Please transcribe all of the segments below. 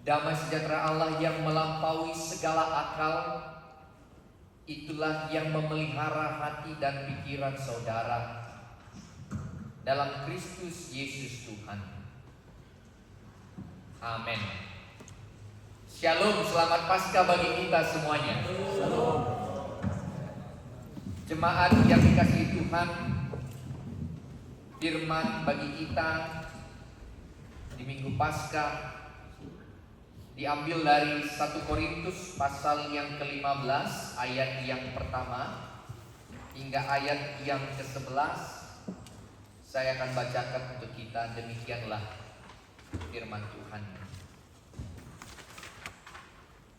Damai sejahtera Allah yang melampaui segala akal, itulah yang memelihara hati dan pikiran saudara dalam Kristus Yesus Tuhan. Amin. Shalom, selamat Paskah bagi kita semuanya. Shalom. Jemaat yang dikasihi Tuhan, firman bagi kita di Minggu Paskah diambil dari 1 Korintus pasal yang ke-15 ayat yang pertama hingga ayat yang ke-11. Saya akan bacakan untuk kita. Demikianlah firman Tuhan.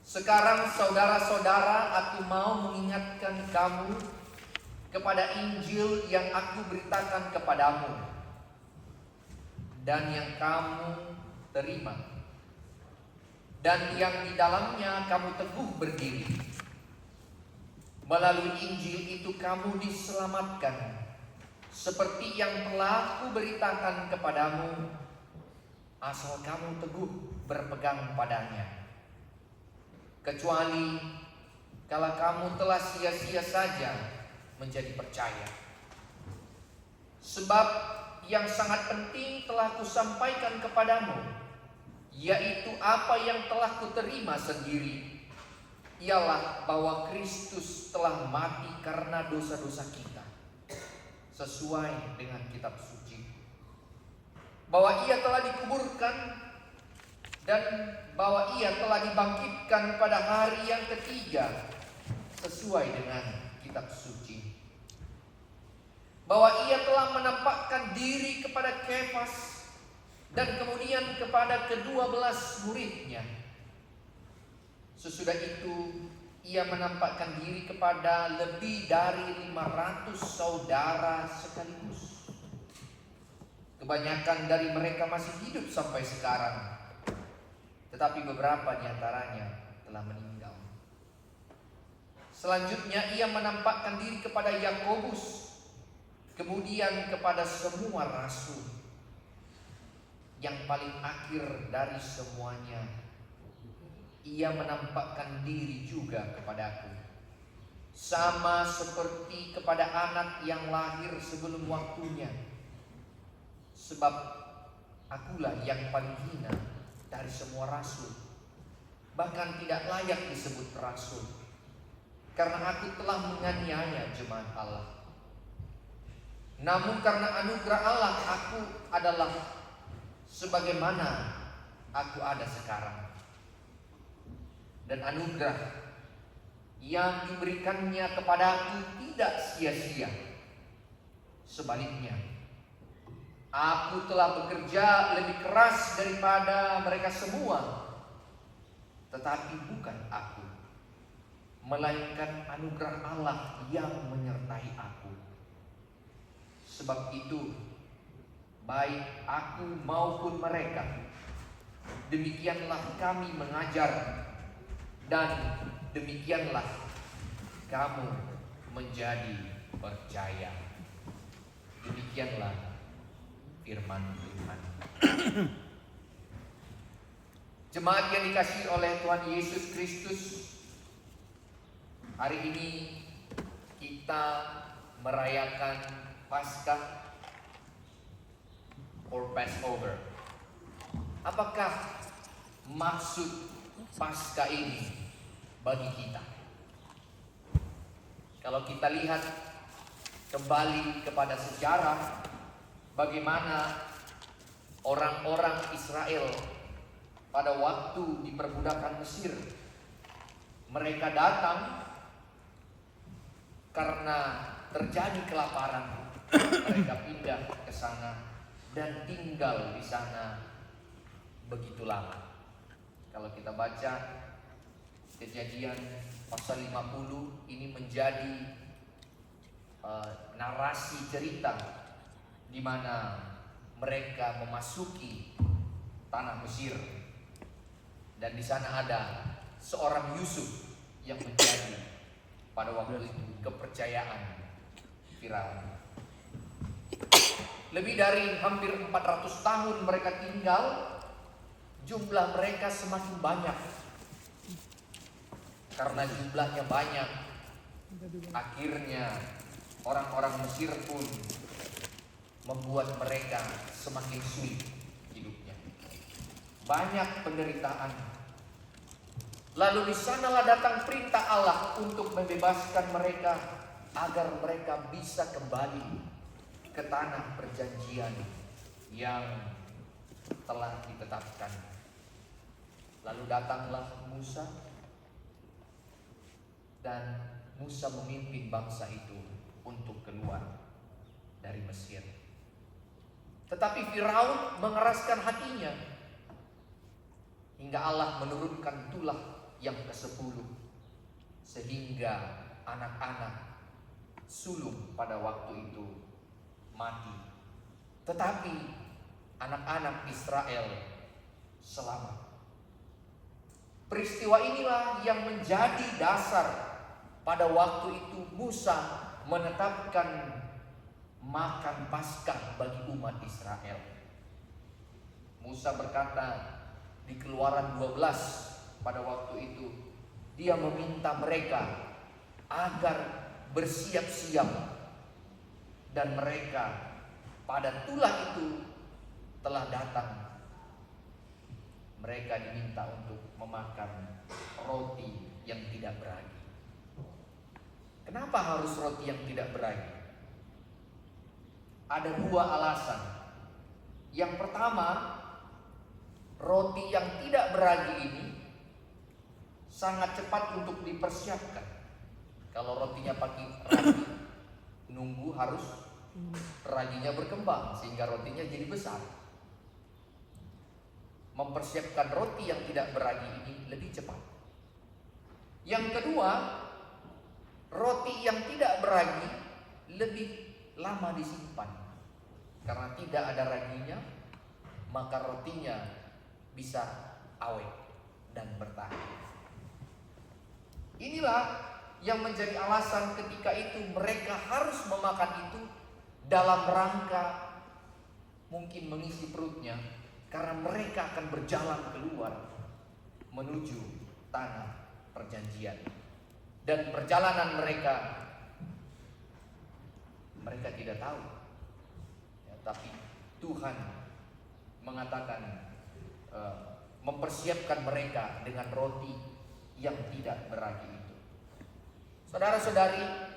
Sekarang saudara-saudara, aku mau mengingatkan kamu kepada Injil yang aku beritakan kepadamu dan yang kamu terima, dan yang di dalamnya kamu teguh berdiri. Melalui Injil itu kamu diselamatkan, seperti yang telah kuberitakan kepadamu, asal kamu teguh berpegang padanya. Kecuali kalau kamu telah sia-sia saja menjadi percaya. Sebab yang sangat penting telah kusampaikan kepadamu, yaitu apa yang telah kuterima sendiri, ialah bahwa Kristus telah mati karena dosa-dosa kita, sesuai dengan kitab suci. Bahwa ia telah dikuburkan dan bahwa ia telah dibangkitkan pada hari yang ketiga, sesuai dengan kitab suci. Bahwa ia telah menampakkan diri kepada Kefas dan kemudian kepada ke-12 muridnya. Sesudah itu ia menampakkan diri kepada lebih dari 500 saudara sekaligus. Kebanyakan dari mereka masih hidup sampai sekarang, tetapi beberapa di antaranya telah meninggal. Selanjutnya ia menampakkan diri kepada Yakobus, kemudian kepada semua rasul. Yang paling akhir dari semuanya, ia menampakkan diri juga kepadaku, sama seperti kepada anak yang lahir sebelum waktunya. Sebab akulah yang paling hina dari semua rasul, bahkan tidak layak disebut rasul, karena aku telah menganiaya jemaat Allah. Namun karena anugerah Allah, aku adalah sebagaimana aku ada sekarang. Dan anugerah yang diberikannya kepadaku tidak sia-sia. Sebaliknya, aku telah bekerja lebih keras daripada mereka semua. Tetapi bukan aku, melainkan anugerah Allah yang menyertai aku. Sebab itu, baik aku maupun mereka, demikianlah kami mengajar, dan demikianlah kamu menjadi percaya. Demikianlah firman Tuhan. Jemaat yang dikasihi oleh Tuhan Yesus Kristus, hari ini kita merayakan Paskah or Passover. Apakah maksud Paskah ini bagi kita? Kalau kita lihat kembali kepada sejarah, bagaimana orang-orang Israel pada waktu diperbudakan Mesir, mereka datang karena terjadi kelaparan. Mereka pindah ke sana dan tinggal di sana begitu lama. Kalau kita baca Kejadian pasal 50, ini menjadi narasi cerita di mana mereka memasuki tanah Mesir, dan di sana ada seorang Yusuf yang menjadi pada waktu itu kepercayaan Firaun. Lebih dari hampir 400 tahun mereka tinggal jumlah mereka semakin banyak. Karena jumlahnya banyak, akhirnya orang-orang Mesir pun membuat mereka semakin sulit hidupnya. Banyak penderitaan. Lalu di sanalah datang perintah Allah untuk membebaskan mereka agar mereka bisa kembali ke tanah perjanjian yang telah ditetapkan. Lalu datanglah Musa, dan Musa memimpin bangsa itu untuk keluar dari Mesir. Tetapi Firaun mengeraskan hatinya hingga Allah menurunkan tulah yang ke-10, sehingga anak-anak sulung pada waktu itu mati. Tetapi anak-anak Israel selamat. Peristiwa inilah yang menjadi dasar pada waktu itu Musa menetapkan makan Paskah bagi umat Israel. Musa berkata di Keluaran 12 pada waktu itu, dia meminta mereka agar bersiap-siap, dan mereka pada tulah itu telah datang. Mereka diminta untuk memakan roti yang tidak beragi. Kenapa harus roti yang tidak beragi? Ada 2 alasan. Yang pertama, roti yang tidak beragi ini sangat cepat untuk dipersiapkan. Kalau rotinya pakai ragi, nunggu harus raginya berkembang sehingga rotinya jadi besar. Mempersiapkan roti yang tidak beragi ini lebih cepat. Yang kedua, roti yang tidak beragi lebih lama disimpan. Karena tidak ada raginya, maka rotinya bisa awet dan bertahan. Inilah yang menjadi alasan ketika itu mereka harus memakan itu dalam rangka mungkin mengisi perutnya, karena mereka akan berjalan keluar menuju tanah perjanjian. Dan perjalanan mereka tidak tahu ya, tapi Tuhan mengatakan mempersiapkan mereka dengan roti yang tidak beragi itu. Saudara-saudari,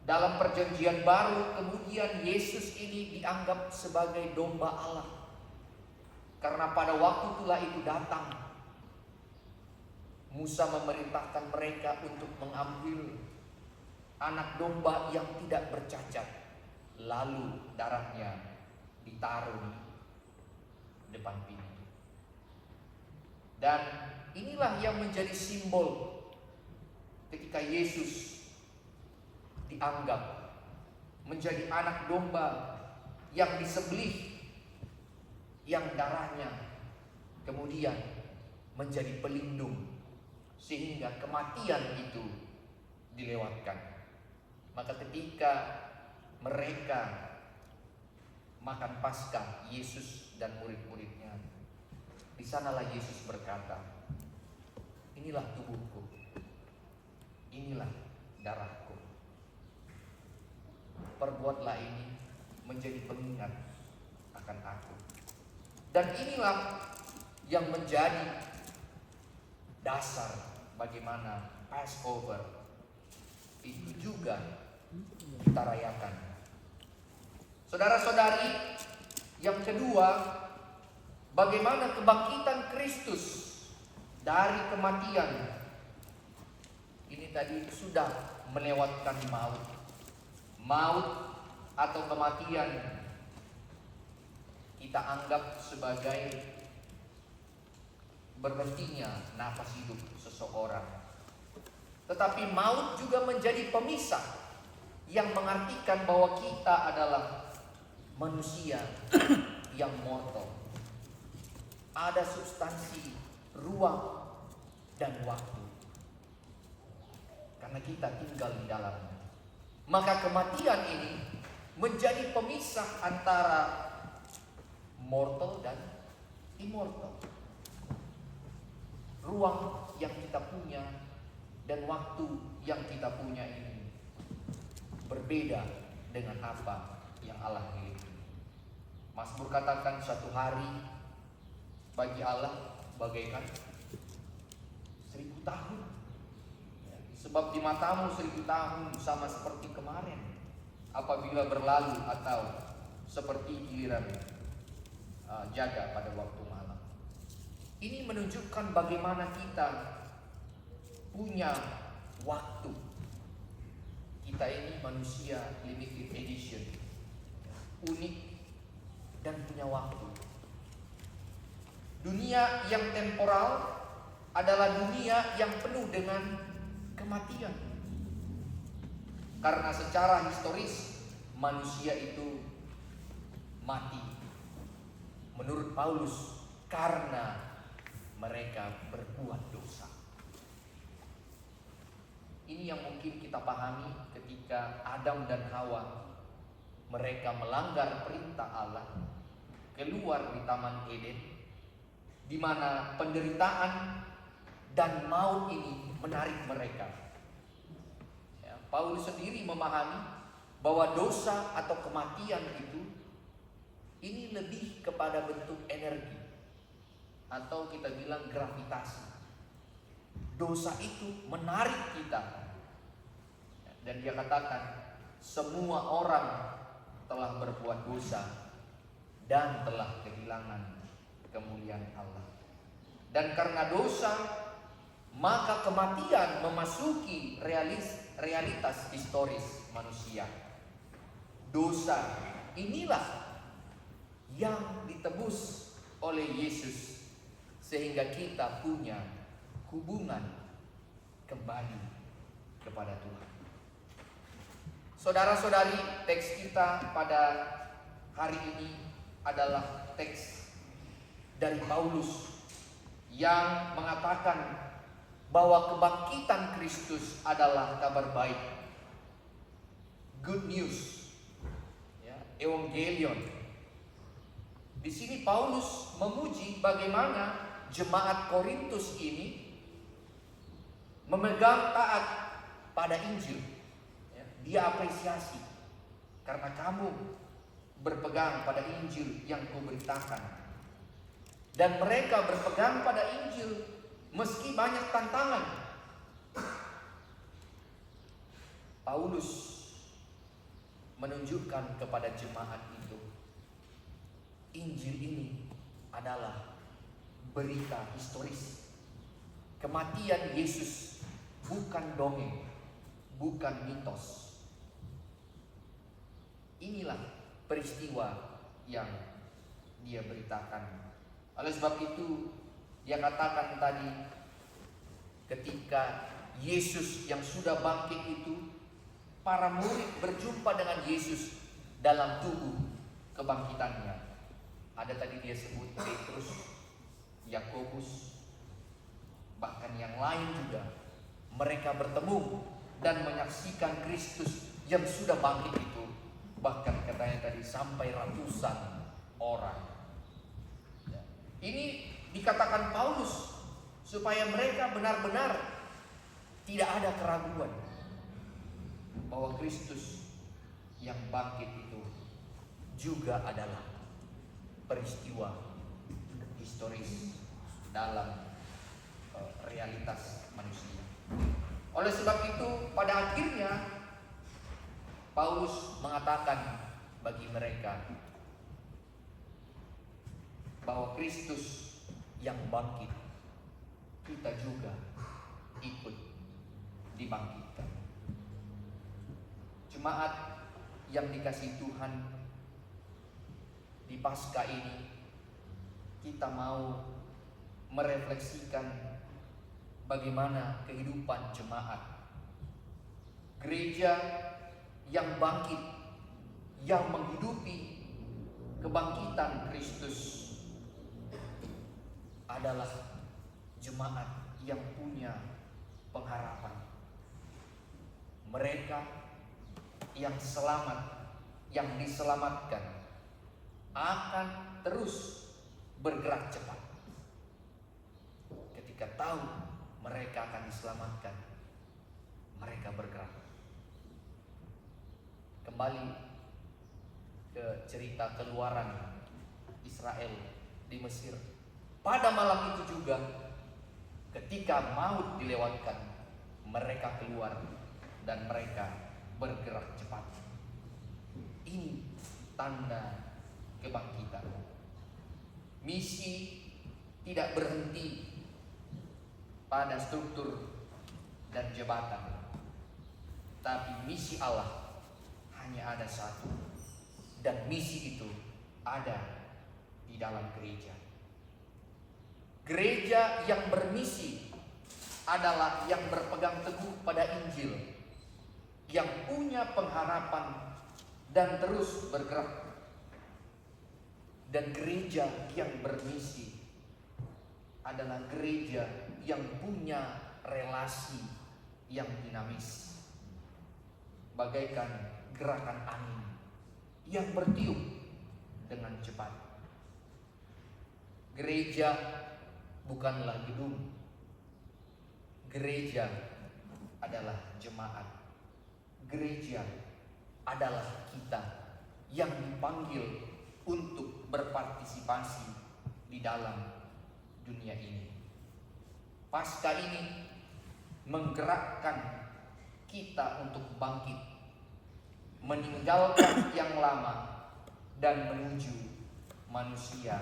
dalam perjanjian baru kemudian Yesus ini dianggap sebagai domba Allah. Karena pada waktu itulah itu datang, Musa memerintahkan mereka untuk mengambil anak domba yang tidak bercacat, lalu darahnya ditaruh depan pintu. Dan inilah yang menjadi simbol ketika Yesus dianggap menjadi anak domba yang disembelih, yang darahnya kemudian menjadi pelindung sehingga kematian itu dilewatkan. Maka ketika mereka makan Paskah, Yesus dan murid-muridnya, di sanalah Yesus berkata, inilah tubuhku, inilah darahku. Perbuatlah ini menjadi pengingat akan aku. Dan inilah yang menjadi dasar bagaimana Passover itu juga kita rayakan. Saudara-saudari, yang kedua, bagaimana kebangkitan Kristus dari kematian. Ini tadi sudah melewatkan maut. Maut atau kematian kita anggap sebagai berhentinya nafas hidup seseorang. Tetapi maut juga menjadi pemisah yang mengartikan bahwa kita adalah manusia yang mortal. Ada substansi ruang dan waktu, karena kita tinggal di dalamnya. Maka kematian ini menjadi pemisah antara mortal dan immortal. Ruang yang kita punya dan waktu yang kita punya ini berbeda dengan apa yang Allah miliki. Mazmur katakan satu hari bagi Allah bagaikan 1000 tahun. Sebab di matamu 1000 tahun sama seperti kemarin apabila berlalu, atau seperti giliran jaga pada waktu malam. Ini menunjukkan bagaimana kita punya waktu. Kita ini manusia limited edition, unik dan punya waktu. Dunia yang temporal adalah dunia yang penuh dengan kematian. Karena secara historis manusia itu mati. Menurut Paulus, karena mereka berbuat dosa. Ini yang mungkin kita pahami ketika Adam dan Hawa mereka melanggar perintah Allah, keluar di Taman Eden, di mana penderitaan dan maut ini menarik mereka. Paulus sendiri memahami bahwa dosa atau kematian itu ini lebih kepada bentuk energi, atau kita bilang gravitasi. Dosa itu menarik kita. Dan dia katakan semua orang telah berbuat dosa dan telah kehilangan kemuliaan Allah. Dan karena dosa, maka kematian memasuki realitas historis manusia. Dosa inilah yang ditebus oleh Yesus sehingga kita punya hubungan kembali kepada Tuhan. Saudara-saudari, teks kita pada hari ini adalah teks dari Paulus yang mengatakan bahwa kebangkitan Kristus adalah kabar baik, good news, evangelion. Di sini Paulus memuji bagaimana jemaat Korintus ini memegang taat pada Injil. Dia apresiasi karena kamu berpegang pada Injil yang kuberitakan. Dan mereka berpegang pada Injil meski banyak tantangan. Paulus menunjukkan kepada jemaat itu, Injil ini adalah berita historis. Kematian Yesus bukan dongeng, bukan mitos. Inilah peristiwa yang dia beritakan. Oleh sebab itu, dia katakan tadi, ketika Yesus yang sudah bangkit itu, para murid berjumpa dengan Yesus dalam tubuh kebangkitannya. Ada tadi dia sebut Petrus, Yakobus, bahkan yang lain juga. Mereka bertemu dan menyaksikan Kristus yang sudah bangkit itu. Bahkan katanya tadi sampai ratusan orang. Ini dikatakan Paulus supaya mereka benar-benar tidak ada keraguan bahwa Kristus yang bangkit itu juga adalah peristiwa historis dalam realitas manusia. Oleh sebab itu, pada akhirnya Paulus mengatakan bagi mereka bahwa Kristus yang bangkit, kita juga ikut dibangkitkan. Jemaat yang dikasihi Tuhan, di Paskah ini kita mau merefleksikan bagaimana kehidupan jemaat. Gereja yang bangkit, yang menghidupi kebangkitan Kristus adalah jemaat yang punya pengharapan. Mereka yang selamat, yang diselamatkan, akan terus bergerak cepat. Ketika tahu mereka akan diselamatkan, mereka bergerak. Kembali ke cerita keluaran Israel di Mesir. Pada malam itu juga, ketika maut dilewatkan, mereka keluar dan mereka bergerak cepat. Ini tanda kebangkitan. Misi tidak berhenti pada struktur dan jabatan, tapi misi Allah hanya ada satu, dan misi itu ada di dalam gereja. Gereja yang bermisi adalah yang berpegang teguh pada Injil, yang punya pengharapan dan terus bergerak. Dan gereja yang bermisi adalah gereja yang punya relasi yang dinamis, bagaikan gerakan angin yang bertiup dengan cepat. Gereja bukanlah gedung. Gereja adalah jemaat. Gereja adalah kita yang dipanggil untuk berpartisipasi di dalam dunia ini. Paskah ini menggerakkan kita untuk bangkit, meninggalkan yang lama dan menuju manusia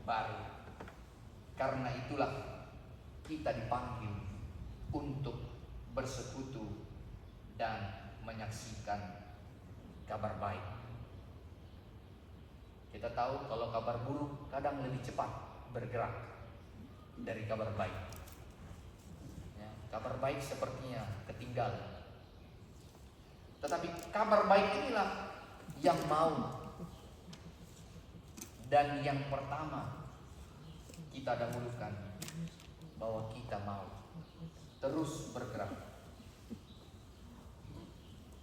baru. Karena itulah kita dipanggil untuk bersekutu dan menyaksikan kabar baik. Kita tahu kalau kabar buruk kadang lebih cepat bergerak dari kabar baik. Ya, kabar baik sepertinya ketinggalan. Tetapi kabar baik inilah yang mau dan yang pertama kita dahulukan, bahwa kita mau terus bergerak.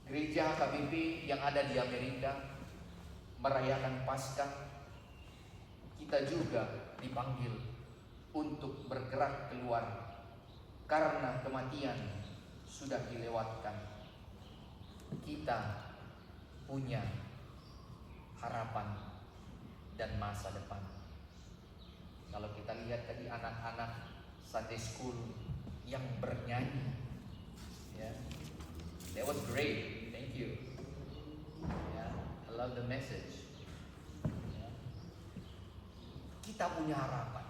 Gereja HKBP yang ada di Amerika merayakan Paskah, kita juga dipanggil untuk bergerak keluar karena kematian sudah dilewatkan. Kita punya harapan dan masa depan. Kalau kita lihat tadi anak-anak Sunday School yang bernyanyi, ya, that was great, thank you. Ya, I love the message. Ya. Kita punya harapan.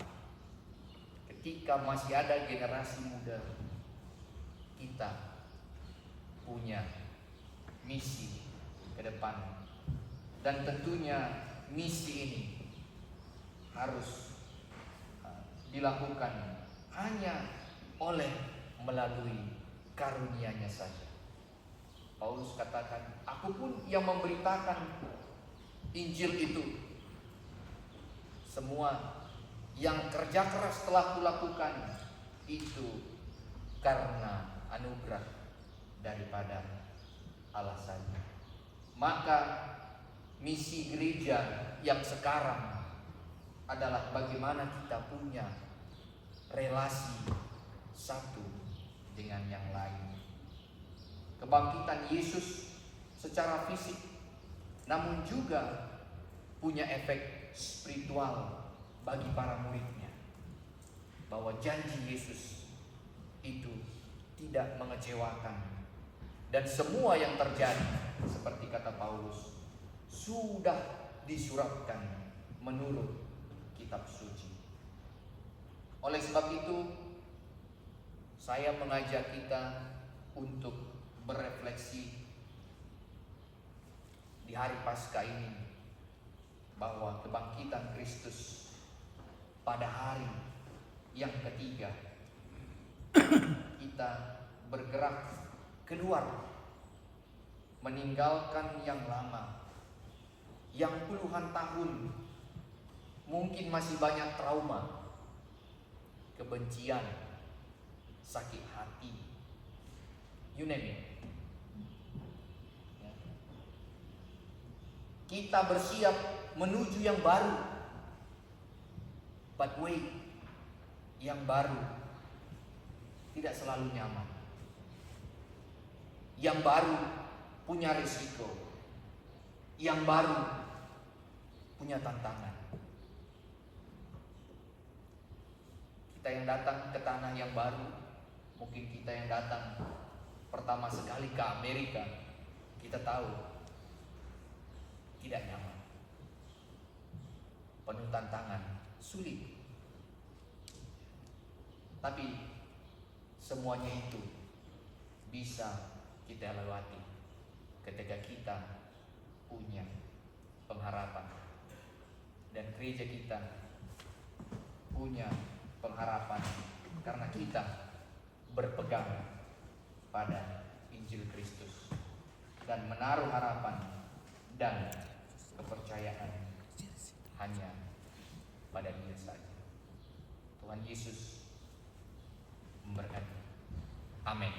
Ketika masih ada generasi muda, kita punya misi ke depan. Dan tentunya misi ini harus dilakukan hanya oleh melalui karunia-Nya saja. Paulus katakan, aku pun yang memberitakan Injil itu. Semua yang kerja keras telah kulakukan itu karena anugerah daripada Allah saja. Maka misi gereja yang sekarang adalah bagaimana kita punya relasi satu dengan yang lain. Kebangkitan Yesus secara fisik, namun juga punya efek spiritual bagi para muridnya, bahwa janji Yesus itu tidak mengecewakan, dan semua yang terjadi seperti kata Paulus sudah disuratkan menurut kitab suci. Oleh sebab itu, saya mengajak kita untuk berefleksi di hari Paskah ini, bahwa kebangkitan Kristus pada hari yang ketiga, kita bergerak keluar, meninggalkan yang lama, yang puluhan tahun mungkin masih banyak trauma, kebencian, sakit hati, you name it. Kita bersiap menuju yang baru, But wait, yang baru tidak selalu nyaman. Yang baru punya risiko. Yang baru punya tantangan. Kita yang datang ke tanah yang baru, mungkin kita yang datang pertama sekali ke Amerika, kita tahu tidak nyaman, penuh tantangan, sulit. Tapi semuanya itu bisa kita lewati ketika kita punya pengharapan, dan gereja kita punya pengharapan karena kita berpegang pada Injil Kristus dan menaruh harapan dan kepercayaan hanya pada Dia saja. Tuhan Yesus memberkati. Amin.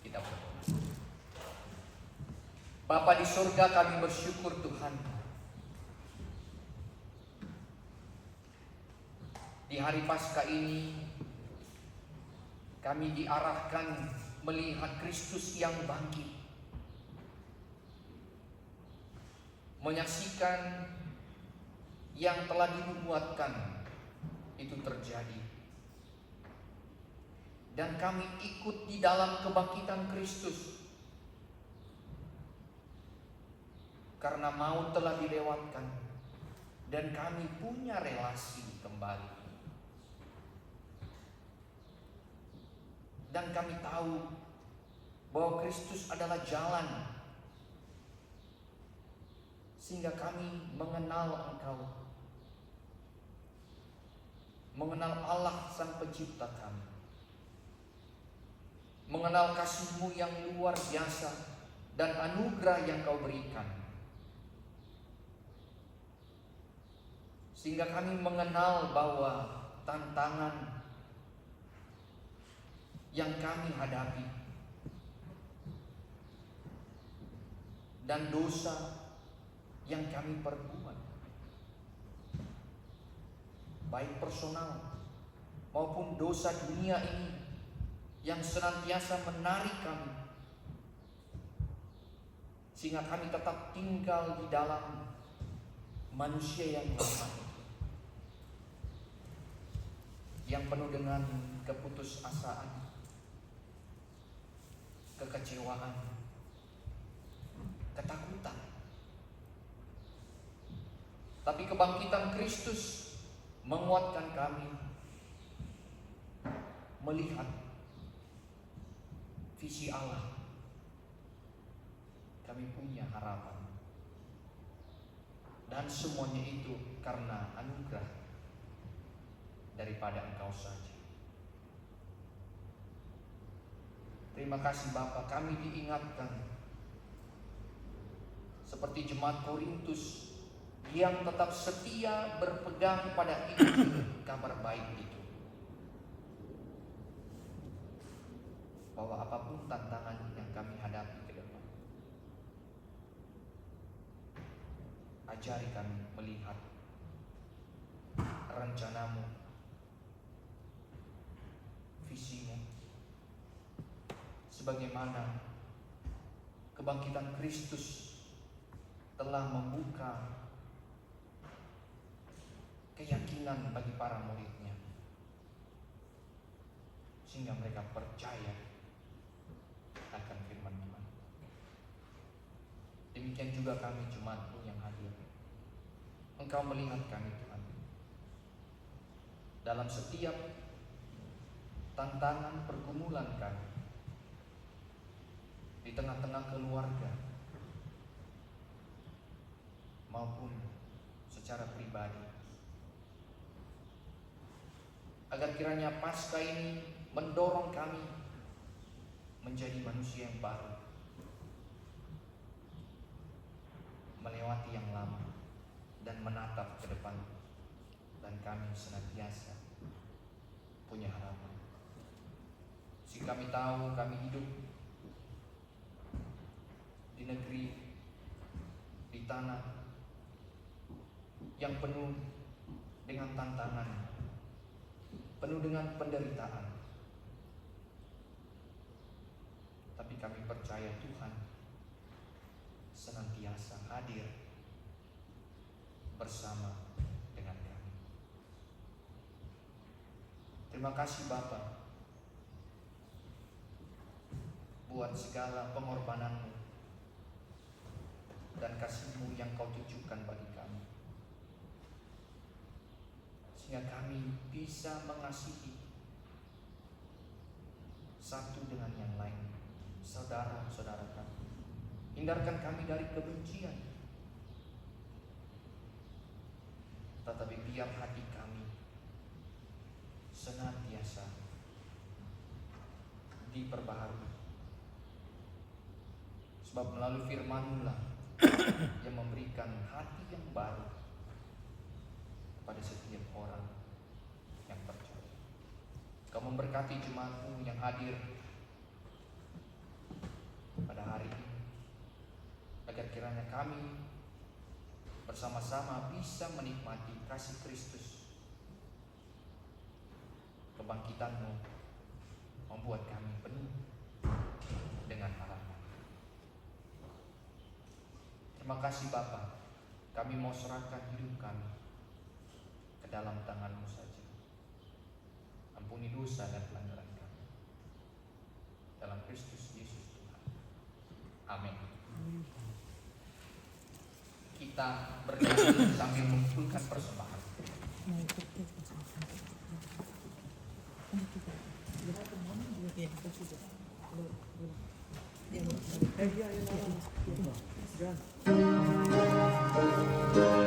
Kita berdoa. Bapa di surga, kami bersyukur Tuhan, di hari Paskah ini kami diarahkan melihat Kristus yang bangkit, menyaksikan yang telah dinubuatkan itu terjadi, dan kami ikut di dalam kebangkitan Kristus karena maut telah dilewatkan dan kami punya relasi kembali. Dan kami tahu bahwa Kristus adalah jalan, sehingga kami mengenal Engkau, mengenal Allah Sang Pencipta kami, mengenal kasih-Mu yang luar biasa dan anugerah yang Kau berikan, sehingga kami mengenal bahwa tantangan yang kami hadapi dan dosa yang kami perbuat, baik personal maupun dosa dunia ini yang senantiasa menarik kami, sehingga kami tetap tinggal di dalam manusia yang lemah, yang penuh dengan keputusasaan, kekecewaan, ketakutan. Tapi kebangkitan Kristus menguatkan kami melihat visi Allah. Kami punya harapan, dan semuanya itu karena anugerah daripada Engkau saja. Terima kasih Bapa, kami diingatkan seperti jemaat Korintus yang tetap setia berpegang pada Injil kabar baik itu, bahwa apapun tantangan yang kami hadapi ke depan, ajari kami melihat rencana-Mu, visi-Mu, sebagaimana kebangkitan Kristus telah membuka keyakinan bagi para murid-Nya, sehingga mereka percaya akan firman Tuhan. Demikian juga kami jemaat-Mu yang hadir. Engkau melihat kami Tuhan dalam setiap tantangan pergumulan kami, di tengah-tengah keluarga maupun secara pribadi, agar kiranya Paskah ini mendorong kami menjadi manusia yang baru, melewati yang lama dan menatap ke depan, dan kami senantiasa punya harapan. Jika kami tahu kami hidup di negeri, di tanah yang penuh dengan tantangan, penuh dengan penderitaan. Tapi kami percaya Tuhan senantiasa hadir bersama dengan kami. Terima kasih Bapa buat segala pengorbanan-Mu dan kasih-Mu yang Kau tunjukkan bagi kami, sehingga kami bisa mengasihi satu dengan yang lain, saudara-saudara kami. Hindarkan kami dari kebencian, tetapi biar hati kami senantiasa diperbaharui. Sebab melalui firman-Mu lah yang memberikan hati yang baru kepada setiap orang yang percaya. Kau memberkati jemaat-Mu yang hadir pada hari ini, agar kiranya kami bersama-sama bisa menikmati kasih Kristus. Kebangkitan-Mu membuat kami penuh dengan harapan. Terima kasih Bapa, kami mau serahkan hidup kami ke dalam tangan-Mu saja. Ampuni dosa dan pelanggaran kami. Dalam Kristus Yesus Tuhan. Amin. Kita bernyanyi sambil mengumpulkan persembahan. Yeah.